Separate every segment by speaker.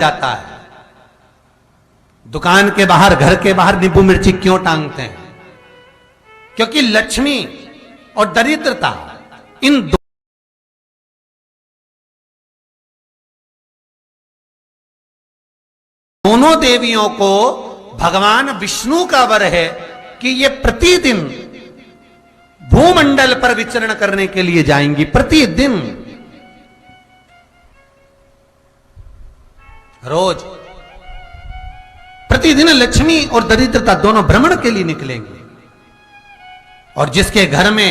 Speaker 1: जाता है। दुकान के बाहर, घर के बाहर नींबू मिर्ची क्यों टांगते हैं? क्योंकि लक्ष्मी और दरिद्रता इन दोनों देवियों को भगवान विष्णु का वर है कि ये प्रतिदिन भूमंडल पर विचरण करने के लिए जाएंगी। प्रतिदिन, रोज प्रतिदिन लक्ष्मी और दरिद्रता दोनों भ्रमण के लिए निकलेंगे। और जिसके घर में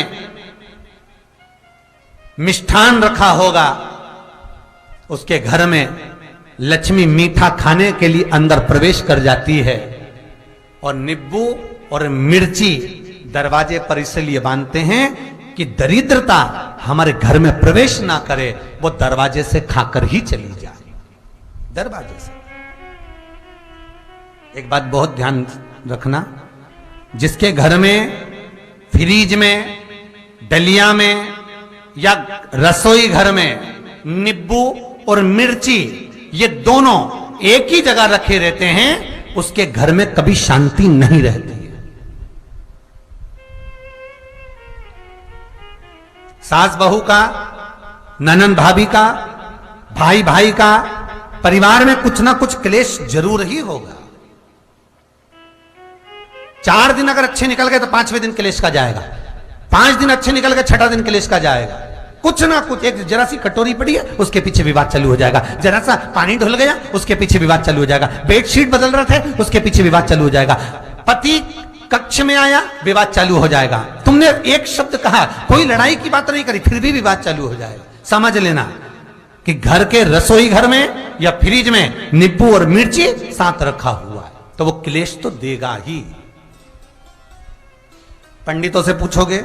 Speaker 1: मिष्ठान रखा होगा उसके घर में लक्ष्मी मीठा खाने के लिए अंदर प्रवेश कर जाती है। और नींबू और मिर्ची दरवाजे पर इसलिए बांधते हैं कि दरिद्रता हमारे घर में प्रवेश ना करे, वो दरवाजे से खाकर ही चली जाए। दरवाजे से। एक बात बहुत ध्यान रखना, जिसके घर में फ्रिज में, डलिया में या रसोई घर में नींबू और मिर्ची ये दोनों एक ही जगह रखे रहते हैं, उसके घर में कभी शांति नहीं रहती है। सास बहू का, ननंद भाभी का, भाई भाई का, परिवार में कुछ ना कुछ क्लेश जरूर ही होगा। 4 दिन अगर अच्छे निकल गए तो 5वें दिन क्लेश का जाएगा। 5 दिन अच्छे निकल गए, 6ठा दिन क्लेश का जाएगा। कुछ ना कुछ, एक जरा सी कटोरी पड़ी है उसके पीछे विवाद चालू हो जाएगा, जरा सा पानी ढुल गया उसके पीछे विवाद चालू हो जाएगा, बेडशीट बदल रहे थे उसके पीछे विवाद चालू हो जाएगा, पति कक्ष में आया विवाद चालू हो जाएगा। तुमने एक शब्द कहा, कोई लड़ाई की बात नहीं करी, फिर भी विवाद चालू हो जाएगा। समझ लेना कि घर के रसोई घर में या फ्रिज में नींबू और मिर्ची साथ रखा हुआ है तो वो क्लेश तो देगा ही। पंडितों से पूछोगे,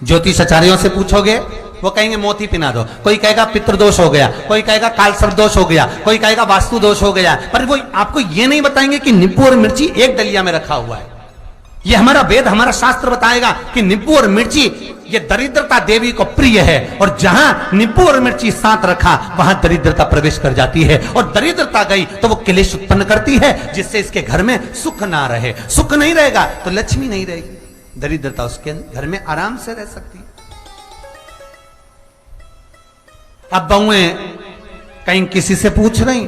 Speaker 1: ज्योतिषाचार्यों से पूछोगे, वो कहेंगे मोती पिना दो, कोई कहेगा पितृदोष हो गया, कोई कहेगा कालसर्प दोष हो गया, कोई कहेगा वास्तु दोष हो गया, पर वो आपको ये नहीं बताएंगे कि नींबू और मिर्ची एक डलिया में रखा हुआ है। ये हमारा वेद, हमारा शास्त्र बताएगा कि नींबू और मिर्ची ये दरिद्रता देवी को प्रिय है, और जहां नींबू और मिर्ची साथ रखा वहां दरिद्रता प्रवेश कर जाती है, और दरिद्रता गई तो वो क्लेश उत्पन्न करती है, जिससे इसके घर में सुख ना रहे। सुख नहीं रहेगा तो लक्ष्मी नहीं रहेगी, दरिद्रता उसके घर में आराम से रह सकती है। अब बहुएं कहीं किसी से पूछ रही,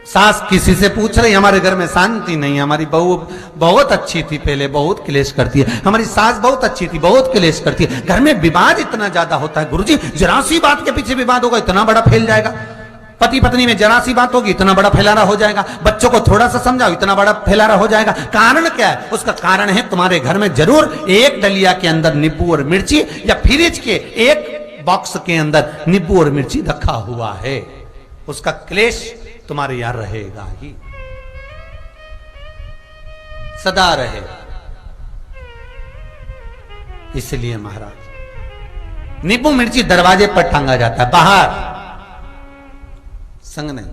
Speaker 1: सास किसी से पूछ रही, हमारे घर में शांति नहीं, हमारी बहू बहुत अच्छी थी पहले, बहुत क्लेश करती है, हमारी सास बहुत अच्छी थी, बहुत क्लेश करती है, घर में विवाद इतना ज्यादा होता है। गुरुजी, जरा सी बात के पीछे विवाद होगा इतना बड़ा फैल जाएगा, पति पत्नी में जरा सी बात होगी इतना बड़ा फैलाना हो जाएगा, बच्चों को थोड़ा सा समझाओ इतना बड़ा फैलाना हो जाएगा। कारण क्या है? उसका कारण है तुम्हारे घर में जरूर एक डलिया के अंदर नींबू और मिर्ची या फ्रिज के एक बॉक्स के अंदर नींबू और मिर्ची रखा हुआ है, उसका क्लेश तुम्हारे यहां रहेगा ही, सदा रहेगा। इसलिए महाराज नींबू मिर्ची दरवाजे पर टांगा जाता है, बाहर संग नहीं,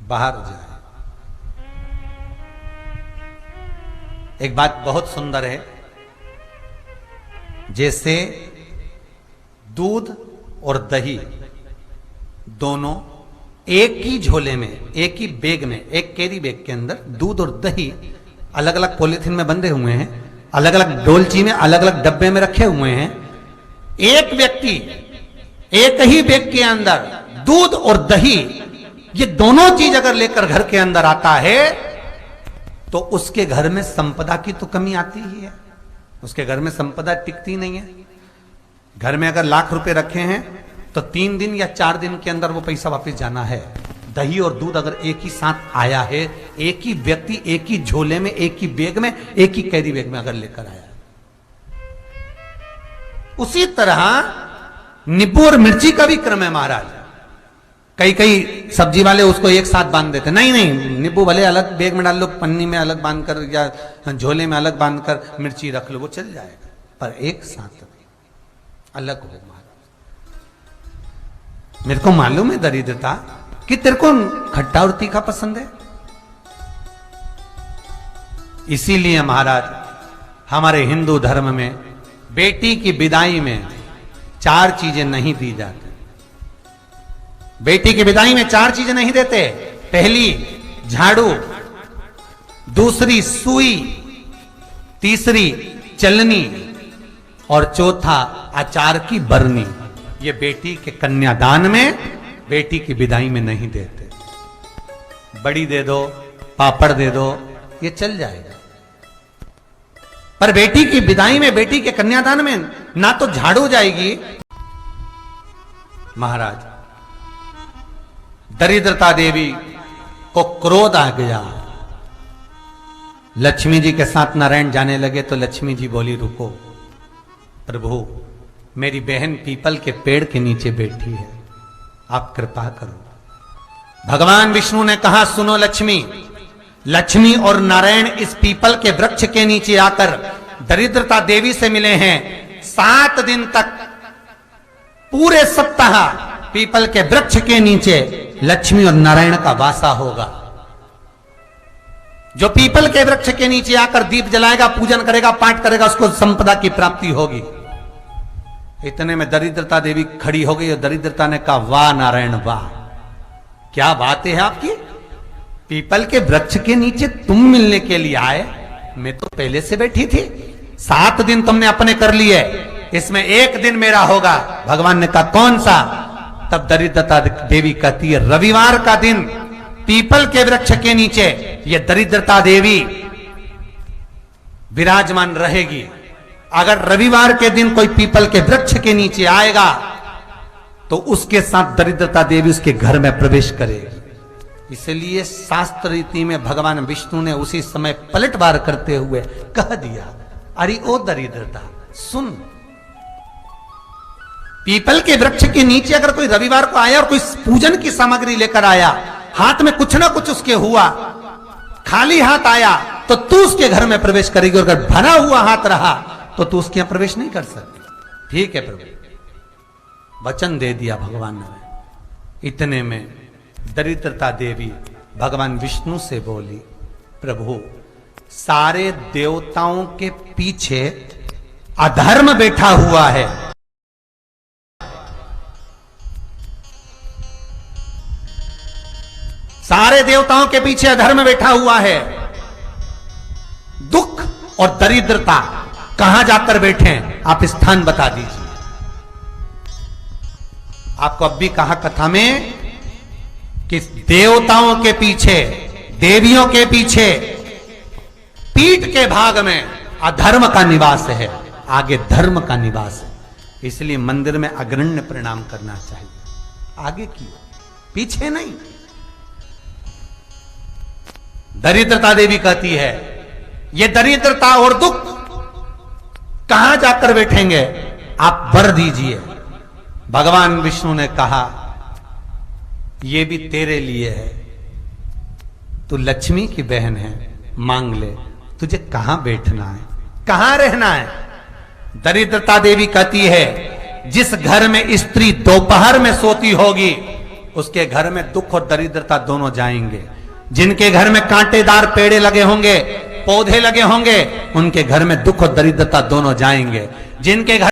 Speaker 1: बाहर जाए। एक बात बहुत सुंदर है, जैसे दूध और दही दोनों एक ही झोले में, एक ही बैग में, एक कैरी बैग के अंदर दूध और दही अलग अलग पॉलिथीन में बंधे हुए हैं, अलग अलग डोलची में, अलग अलग डब्बे में रखे हुए हैं। एक व्यक्ति एक ही बैग के अंदर दूध और दही ये दोनों चीज अगर लेकर घर के अंदर आता है तो उसके घर में संपदा की तो कमी आती ही है, उसके घर में संपदा टिकती नहीं है। घर में अगर लाख रुपए रखे हैं तो 3 दिन या 4 दिन के अंदर वो पैसा वापस जाना है। दही और दूध अगर एक ही साथ आया है, एक ही व्यक्ति एक ही झोले में, एक ही बैग में, एक ही कैरी बैग में अगर लेकर आया, उसी तरह नींबू और मिर्ची का भी क्रम है महाराज। कई सब्जी वाले उसको एक साथ बांध देते, नहीं नहीं, नींबू भले अलग बैग में डाल लो, पन्नी में अलग बांधकर या झोले में अलग बांधकर मिर्ची रख लो, वो चल जाएगा, पर एक साथ अलग हो महाराज। मेरे को मालूम है दरिद्रता कि तेरे को खट्टा और तीखा पसंद है, इसीलिए महाराज हमारे हिंदू धर्म में बेटी की विदाई में 4 चीजें नहीं दी जाती। बेटी की विदाई में 4 चीजें नहीं देते। पहली झाड़ू, दूसरी सुई, तीसरी चलनी और चौथा अचार की बरनी। ये बेटी के कन्यादान में, बेटी की विदाई में नहीं देते। बड़ी दे दो, पापड़ दे दो, ये चल जाएगा, पर बेटी की विदाई में, बेटी के कन्यादान में ना तो झाड़ू जाएगी। महाराज, दरिद्रता देवी को क्रोध आ गया। लक्ष्मी जी के साथ नारायण जाने लगे तो लक्ष्मी जी बोली, रुको प्रभु, मेरी बहन पीपल के पेड़ के नीचे बैठी है, आप कृपा करो। भगवान विष्णु ने कहा, सुनो लक्ष्मी, लक्ष्मी और नारायण इस पीपल के वृक्ष के नीचे आकर दरिद्रता देवी से मिले हैं। 7 दिन तक, पूरे सप्ताह पीपल के वृक्ष के नीचे लक्ष्मी और नारायण का वासा होगा। जो पीपल के वृक्ष के नीचे आकर दीप जलाएगा, पूजन करेगा, पाठ करेगा, उसको संपदा की प्राप्ति होगी। इतने में दरिद्रता देवी खड़ी हो गई और दरिद्रता ने कहा, वाह नारायण वाह, क्या बात है आपकी, पीपल के वृक्ष के नीचे तुम मिलने के लिए आए, मैं तो पहले से बैठी थी। 7 दिन तुमने अपने कर लिए, इसमें 1 दिन मेरा होगा। भगवान ने कहा, कौन सा? तब दरिद्रता देवी कहती है, रविवार का दिन पीपल के वृक्ष के नीचे ये दरिद्रता देवी विराजमान रहेगी। अगर रविवार के दिन कोई पीपल के वृक्ष के नीचे आएगा तो उसके साथ दरिद्रता देवी उसके घर में प्रवेश करेगी। इसलिए शास्त्र रीति में भगवान विष्णु ने उसी समय पलटवार करते हुए कह दिया, अरे ओ दरिद्रता सुन, पीपल के वृक्ष के नीचे अगर कोई रविवार को आया और कोई पूजन की सामग्री लेकर आया, हाथ में कुछ ना कुछ उसके हुआ, खाली हाथ आया तो तू उसके घर में प्रवेश करेगी, और अगर भरा हुआ हाथ रहा तो तू उसके यहां प्रवेश नहीं कर सकती। ठीक है प्रभु, वचन दे दिया भगवान ने। इतने में दरिद्रता देवी भगवान विष्णु से बोली, प्रभु सारे देवताओं के पीछे अधर्म बैठा हुआ है, सारे देवताओं के पीछे अधर्म बैठा हुआ है। दुख और दरिद्रता कहां जाकर बैठे हैं, आप स्थान बता दीजिए। आपको अब भी कहा कथा में कि देवताओं के पीछे, देवियों के पीछे, पीठ के भाग में अधर्म का निवास है, आगे धर्म का निवास है। इसलिए मंदिर में अग्रण्य प्रणाम करना चाहिए, आगे क्यों, पीछे नहीं। दरिद्रता देवी कहती है, ये दरिद्रता और दुख कहां जाकर बैठेंगे, आप वर दीजिए। भगवान विष्णु ने कहा, ये भी तेरे लिए है, तू लक्ष्मी की बहन है, मांग ले, तुझे कहां बैठना है, कहां रहना है। दरिद्रता देवी कहती है, जिस घर में स्त्री दोपहर में सोती होगी उसके घर में दुख और दरिद्रता दोनों जाएंगे। जिनके घर में कांटेदार पेड़े लगे होंगे, पौधे लगे होंगे, उनके घर में दुख और दरिद्रता दोनों जाएंगे। जिनके घर